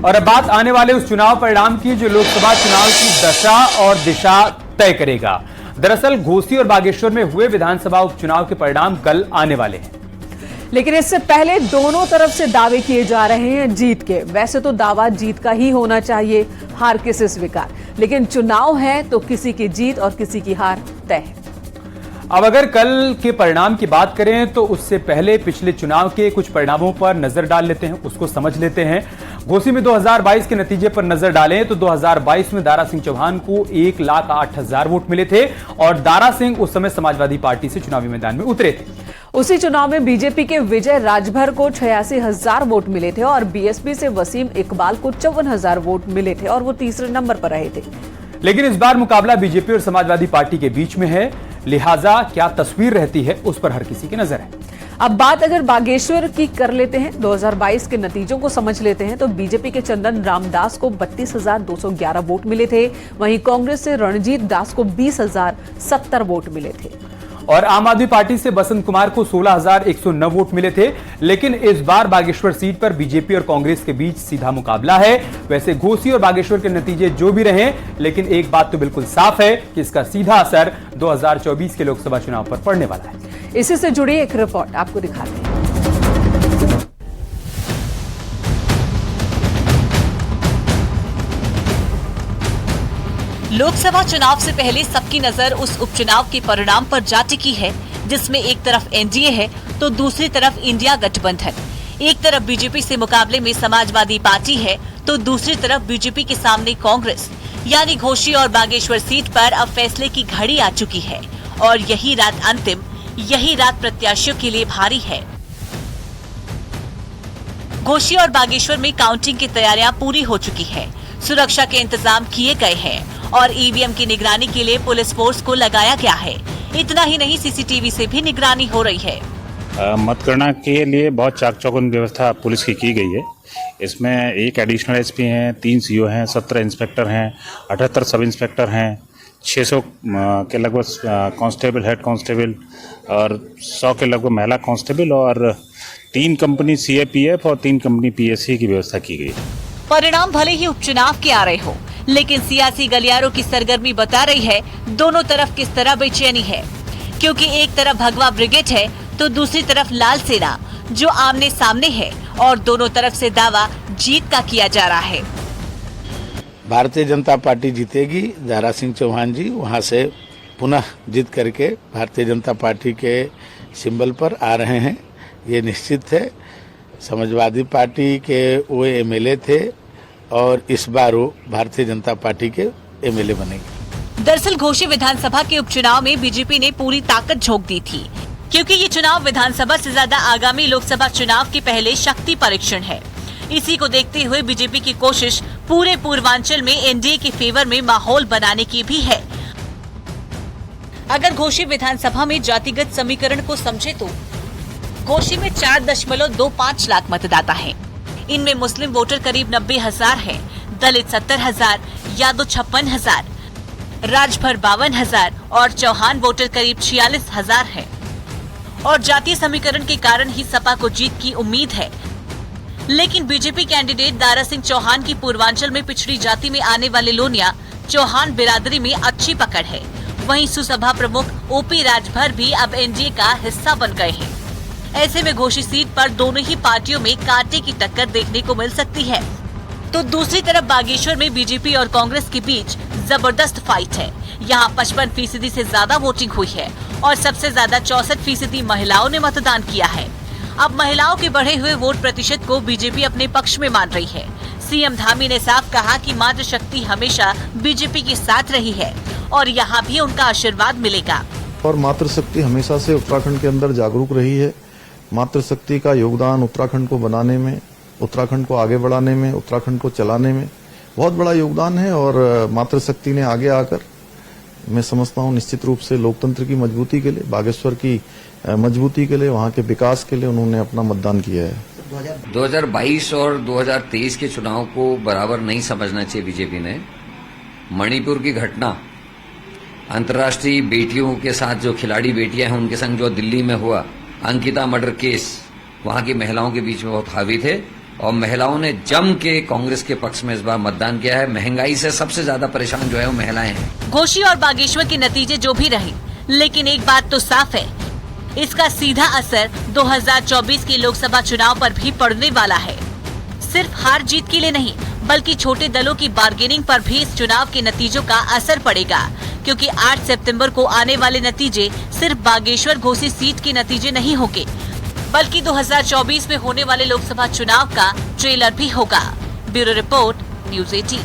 और अब बात आने वाले उस चुनाव परिणाम की जो लोकसभा चुनाव की दशा और दिशा तय करेगा। दरअसल घोसी और बागेश्वर में हुए विधानसभा उपचुनाव के परिणाम कल आने वाले हैं, लेकिन इससे पहले दोनों तरफ से दावे किए जा रहे हैं जीत के। वैसे तो दावा जीत का ही होना चाहिए, हार किसे स्वीकार, लेकिन चुनाव है तो किसी की जीत और किसी की हार तय है। अब अगर कल के परिणाम की बात करें तो उससे पहले पिछले चुनाव के कुछ परिणामों पर नजर डाल लेते हैं, उसको समझ लेते हैं। घोसी में 2022 के नतीजे पर नजर डालें तो 2022 में दारा सिंह चौहान को 1,08,000 वोट मिले थे और दारा सिंह उस समय समाजवादी पार्टी से चुनावी मैदान में उतरे थे। उसी चुनाव में बीजेपी के विजय राजभर को 86,000 वोट मिले थे और बीएसपी से वसीम इकबाल को 54,000 वोट मिले थे और वो तीसरे नंबर पर रहे थे। लेकिन इस बार मुकाबला बीजेपी और समाजवादी पार्टी के बीच में है, लिहाजा क्या तस्वीर रहती है उस पर हर किसी की नजर है। अब बात अगर बागेश्वर की कर लेते हैं, 2022 के नतीजों को समझ लेते हैं तो बीजेपी के चंदन रामदास को 32,211 वोट मिले थे, वहीं कांग्रेस से रणजीत दास को 20,070 वोट मिले थे और आम आदमी पार्टी से बसंत कुमार को 16,109 वोट मिले थे। लेकिन इस बार बागेश्वर सीट पर बीजेपी और कांग्रेस के बीच सीधा मुकाबला है। वैसे घोसी और बागेश्वर के नतीजे जो भी रहे, लेकिन एक बात तो बिल्कुल साफ है कि इसका सीधा असर 2024 के लोकसभा चुनाव पर पड़ने वाला है। इसी से जुड़ी एक रिपोर्ट आपको दिखाते हैं। लोकसभा चुनाव से पहले सबकी नजर उस उपचुनाव के परिणाम पर जा टिकी है, जिसमें एक तरफ एनडीए है तो दूसरी तरफ इंडिया गठबंधन। एक तरफ बीजेपी से मुकाबले में समाजवादी पार्टी है तो दूसरी तरफ बीजेपी के सामने कांग्रेस। यानी घोसी और बागेश्वर सीट पर अब फैसले की घड़ी आ चुकी है और यही रात अंतिम, यही रात प्रत्याशियों के लिए भारी है। घोसी और बागेश्वर में काउंटिंग की तैयारियां पूरी हो चुकी है, सुरक्षा के इंतजाम किए गए हैं और ईवीएम की निगरानी के लिए पुलिस फोर्स को लगाया गया है। इतना ही नहीं, सीसीटीवी से भी निगरानी हो रही है। मतगणना के लिए बहुत चाक चौबंद व्यवस्था पुलिस की गई है। इसमें एक एडिशनल एसपी हैं, 3 सीओ हैं, 17 इंस्पेक्टर हैं, 78 सब इंस्पेक्टर हैं, 600 के लगभग कांस्टेबल, हेड कांस्टेबल और 100 के लगभग महिला कांस्टेबल और 3 कंपनी सीएपीएफ और 3 कंपनी पीएससी की व्यवस्था की गई। परिणाम भले ही उपचुनाव के आ रहे हो, लेकिन सियासी गलियारों की सरगर्मी बता रही है दोनों तरफ किस तरह बेचैनी है, क्योंकि एक तरफ भगवा ब्रिगेड है तो दूसरी तरफ लाल सेना जो आमने सामने है और दोनों तरफ से दावा जीत का किया जा रहा है। भारतीय जनता पार्टी जीतेगी, दारा सिंह चौहान जी वहां से पुनः जीत करके भारतीय जनता पार्टी के सिंबल पर आ रहे हैं, ये निश्चित है। समाजवादी पार्टी के वो एमएलए थे और इस बार वो भारतीय जनता पार्टी के एमएलए बनेंगे। दरअसल घोसी विधानसभा के उपचुनाव में बीजेपी ने पूरी ताकत झोंक दी थी, क्योंकि ये चुनाव विधानसभा से ज्यादा आगामी लोकसभा चुनाव के पहले शक्ति परीक्षण है। इसी को देखते हुए बीजेपी की कोशिश पूरे पूर्वांचल में एनडीए के फेवर में माहौल बनाने की भी है। अगर घोसी विधानसभा में जातिगत समीकरण को समझे तो घोसी में 4.25 लाख मतदाता हैं। इनमें मुस्लिम वोटर करीब 90,000 हैं, दलित 70,000, यादव 56,000, राजभर 52,000 और चौहान वोटर करीब 46,000 हैं। और जातीय समीकरण के कारण ही सपा को जीत की उम्मीद है। लेकिन बीजेपी कैंडिडेट दारा सिंह चौहान की पूर्वांचल में पिछड़ी जाति में आने वाले लोनिया चौहान बिरादरी में अच्छी पकड़ है। वहीं सुसभा प्रमुख ओपी राजभर भी अब एनडीए का हिस्सा बन गए हैं। ऐसे में घोसी सीट पर दोनों ही पार्टियों में कांटे की टक्कर देखने को मिल सकती है। तो दूसरी तरफ बागेश्वर में बीजेपी और कांग्रेस के बीच जबरदस्त फाइट है। यहाँ 55% से ज्यादा वोटिंग हुई है और सबसे ज्यादा 64% महिलाओं ने मतदान किया है। अब महिलाओं के बढ़े हुए वोट प्रतिशत को बीजेपी अपने पक्ष में मान रही है। सीएम धामी ने साफ कहा कि मातृशक्ति हमेशा बीजेपी के साथ रही है और यहाँ भी उनका आशीर्वाद मिलेगा। और मातृशक्ति हमेशा से उत्तराखंड के अंदर जागरूक रही है। मातृशक्ति का योगदान उत्तराखंड को बनाने में, उत्तराखंड को आगे बढ़ाने में, उत्तराखंड को चलाने में बहुत बड़ा योगदान है और मातृशक्ति ने आगे आकर मैं समझता हूं निश्चित रूप से लोकतंत्र की मजबूती के लिए, बागेश्वर की मजबूती के लिए, वहां के विकास के लिए उन्होंने अपना मतदान किया है। 2022 और 2023 के चुनाव को बराबर नहीं समझना चाहिए बीजेपी ने। मणिपुर की घटना, अंतर्राष्ट्रीय बेटियों के साथ जो खिलाड़ी बेटियां हैं उनके संग जो दिल्ली में हुआ अंकिता मर्डर केस, वहां की महिलाओं के बीच में बहुत हावी थे और महिलाओं ने जम के कांग्रेस के पक्ष में इस बार मतदान किया है। महंगाई से सबसे ज्यादा परेशान जो है वो महिलाएं हैं। घोसी और बागेश्वर के नतीजे जो भी रहे, लेकिन एक बात तो साफ है, इसका सीधा असर 2024 के लोकसभा चुनाव पर भी पड़ने वाला है। सिर्फ हार जीत के लिए नहीं, बल्कि छोटे दलों की बार्गेनिंग पर भी इस चुनाव के नतीजों का असर पड़ेगा, क्योंकि 8 सितंबर को आने वाले नतीजे सिर्फ बागेश्वर घोसी सीट के नतीजे नहीं होंगे, बल्कि 2024 में होने वाले लोकसभा चुनाव का ट्रेलर भी होगा। Bureau report, news 18।